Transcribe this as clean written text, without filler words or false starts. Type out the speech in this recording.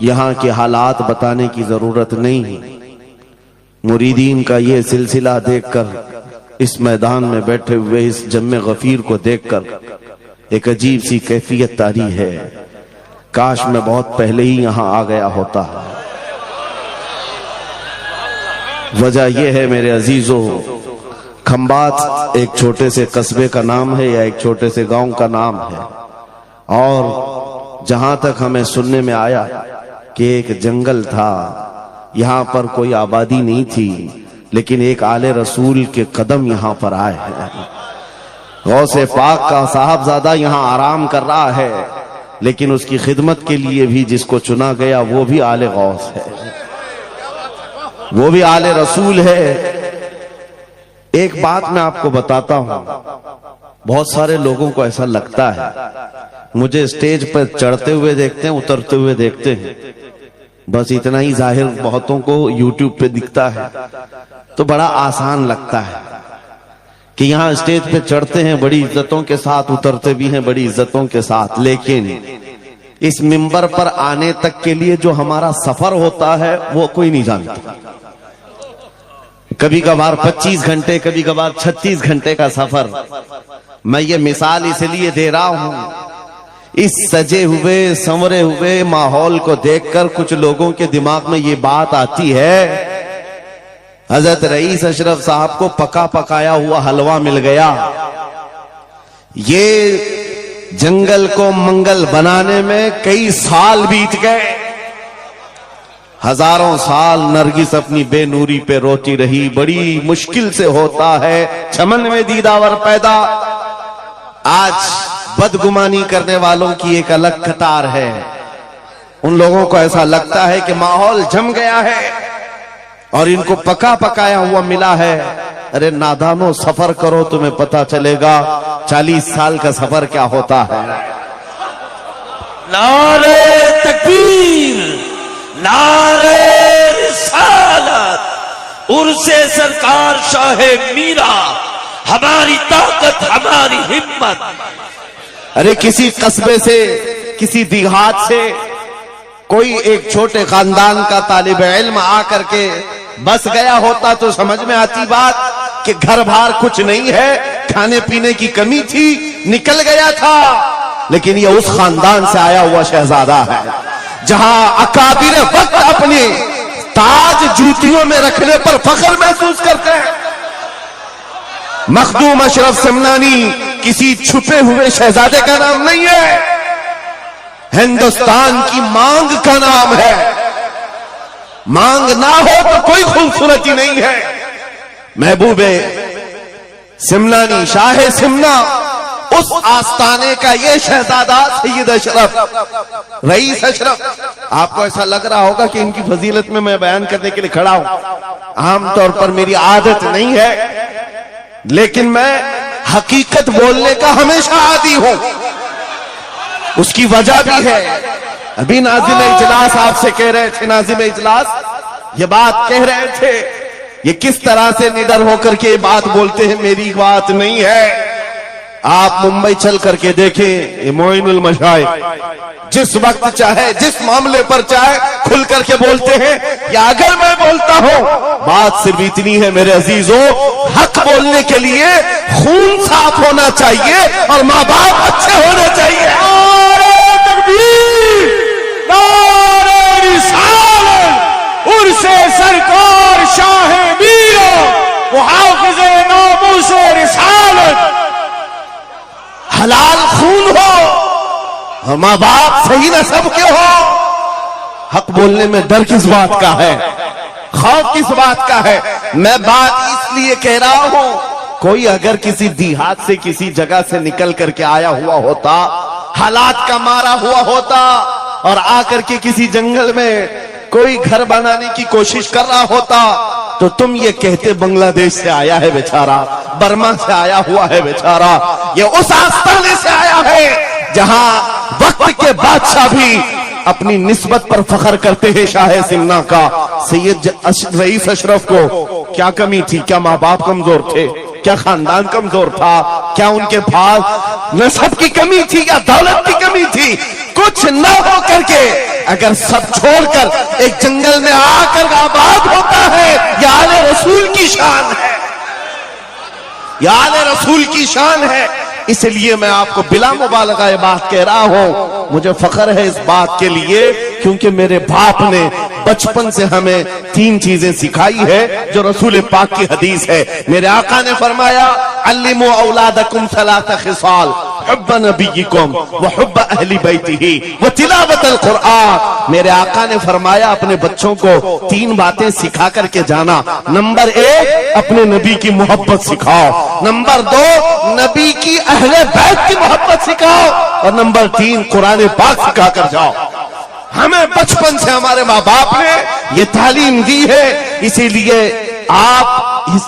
یہاں کے حالات بتانے کی ضرورت نہیں ہے. مریدین کا یہ سلسلہ دیکھ کر، اس میدان میں بیٹھے ہوئے اس جم غفیر کو دیکھ کر ایک عجیب سی کیفیت طاری ہے. کاش میں بہت پہلے ہی یہاں آ گیا ہوتا. وجہ یہ ہے میرے عزیزو، کھمبات ایک چھوٹے سے قصبے کا نام ہے یا ایک چھوٹے سے گاؤں کا نام ہے، اور جہاں تک ہمیں سننے میں آیا کہ ایک جنگل تھا، یہاں پر کوئی آبادی نہیں تھی، لیکن ایک آل رسول کے قدم یہاں پر آئے ہیں. غوث پاک کا صاحبزادہ یہاں آرام کر رہا ہے، لیکن اس کی خدمت کے لیے بھی جس کو چنا گیا وہ بھی آل غوث ہے، وہ بھی آل رسول ہے. ایک بات میں آپ کو بتاتا ہوں، بہت سارے لوگوں کو ایسا لگتا ہے مجھے اسٹیج پر چڑھتے ہوئے دیکھتے ہیں، اترتے ہوئے دیکھتے ہیں، بس اتنا ہی ظاہر بہتوں کو یوٹیوب پہ دکھتا ہے تو بڑا آسان لگتا ہے کہ یہاں اسٹیج پہ چڑھتے ہیں بڑی عزتوں کے ساتھ، اترتے بھی ہیں بڑی عزتوں کے ساتھ، لیکن اس منبر پر آنے تک کے لیے جو ہمارا سفر ہوتا ہے وہ کوئی نہیں جانتا. کبھی کبھار 25 گھنٹے، کبھی کبھار 36 گھنٹے کا سفر. میں یہ مثال اس لیے دے رہا ہوں، اس سجے ہوئے سنورے ہوئے ماحول کو دیکھ کر کچھ لوگوں کے دماغ میں یہ بات آتی ہے حضرت رئیس اشرف صاحب کو پکا پکایا ہوا حلوہ مل گیا. یہ جنگل کو منگل بنانے میں کئی سال بیت گئے، ہزاروں سال نرگس اپنی بے نوری پہ روتی رہی، بڑی مشکل سے ہوتا ہے چمن میں دیداور پیدا. آج بدگمانی کرنے والوں کی ایک الگ قطار ہے. ان لوگوں کو ایسا لگتا ہے کہ ماحول جم گیا ہے اور ان کو پکا پکایا ہوا ملا ہے. ارے نادانو، سفر کرو تمہیں پتا چلے گا 40 سال کا سفر کیا ہوتا ہے. نعرہ تکبیر، نعرہ رسالت، عرس سرکار شاہ میرا، ہماری طاقت ہماری ہمت. ارے کسی قصبے سے، کسی دیہات سے کوئی ایک چھوٹے خاندان کا طالب علم آ کر کے بس گیا ہوتا تو سمجھ میں آتی بات کہ گھر بھار کچھ نہیں ہے، کھانے پینے کی کمی تھی، نکل گیا تھا. لیکن یہ اس خاندان سے آیا ہوا شہزادہ ہے جہاں اکابر وقت اپنے تاج جوتیوں میں رکھنے پر فخر محسوس کرتے ہیں. مخدوم اشرف سمنانی کسی چھپے ہوئے شہزادے کا نام نہیں ہے، ہندوستان کی مانگ کا نام ہے. مانگ نہ ہو تو کوئی خوبصورتی نہیں ہے. محبوب سمنانی، شاہ سمنا، اس آستانے کا یہ شہزادہ سید اشرف، رئیس اشرف. آپ کو ایسا لگ رہا ہوگا کہ ان کی فضیلت میں بیان کرنے کے لیے کھڑا ہوں. عام طور پر میری عادت نہیں ہے، لیکن میں حقیقت بولنے کا ہمیشہ عادی ہوں. اس کی وجہ بھی ہے. ابھی ناظم اجلاس آپ سے کہہ رہے تھے، ناظم اجلاس یہ بات کہہ رہے تھے، یہ کس طرح سے نڈر ہو کر کے بات بولتے ہیں، میری بات نہیں ہے. آپ ممبئی چل کر کے دیکھیں، معین المشائخ جس وقت چاہے جس معاملے پر چاہے کھل کر کے بولتے ہیں. یا اگر میں بولتا ہوں، بات صرف اتنی ہے میرے عزیزو، حق بولنے کے لیے خون صاف ہونا چاہیے اور ماں باپ اچھے ہونے چاہیے. نعرہ تکبیر، نعرہ رسالت، عرس سرکار شاہ میرا، محافظ ناموس رسالت. حلال خون ہو اور ماں باپ صحیح نسب کے ہو. حق بولنے میں ڈر کس بات کا ہے، خوف کس بات کا ہے. میں بات اس لیے کہہ رہا ہوں، کوئی اگر کسی دیہات سے کسی جگہ سے نکل کر کے آیا ہوا ہوتا، حالات کا مارا ہوا ہوتا اور آ کر کے کسی جنگل میں کوئی گھر بنانے کی کوشش کر رہا ہوتا تو تم یہ کہتے بنگلہ دیش سے آیا ہے بیچارہ، برما سے آیا ہوا ہے بیچارہ. یہ اس آستانے سے آیا ہے جہاں وقت کے بادشاہ بھی اپنی نسبت پر فخر کرتے ہیں. شاہ سمنا کا سید رئیس اشرف کو کیا کمی تھی؟ کیا ماں باپ کمزور تھے؟ کیا خاندان کمزور تھا؟ کیا ان کے پاس نسب کی کمی تھی یا دولت کی کمی تھی؟ کچھ نہ ہو کر کے اگر سب چھوڑ کر ایک جنگل میں آ کر آباد ہوتا ہے، یہ آل رسول کی شان ہے، یہ آل رسول کی شان ہے۔ اس لیے میں آپ کو بلا مبالغہ یہ بات کہہ رہا ہوں، مجھے فخر ہے اس بات کے لیے کیونکہ میرے باپ نے بچپن سے ہمیں 3 چیزیں سکھائی ہے جو رسول پاک کی حدیث ہے۔ میرے آقا نے فرمایا علموا اولادکم 3 خصال، حب نبیکم وحب اہل بیتہ وتلاوت القرآن۔ میرے آقا نے فرمایا اپنے بچوں کو 3 باتیں سکھا کر کے جانا۔ نمبر 1 اپنے نبی کی محبت سکھاؤ، نمبر 2 نبی کی اہل بیت کی محبت سکھاؤ، اور نمبر 3 قرآن پاک سکھا کر جاؤ۔ ہمیں بچپن سے ہمارے ماں باپ نے یہ تعلیم دی ہے، اسی لیے آپ اس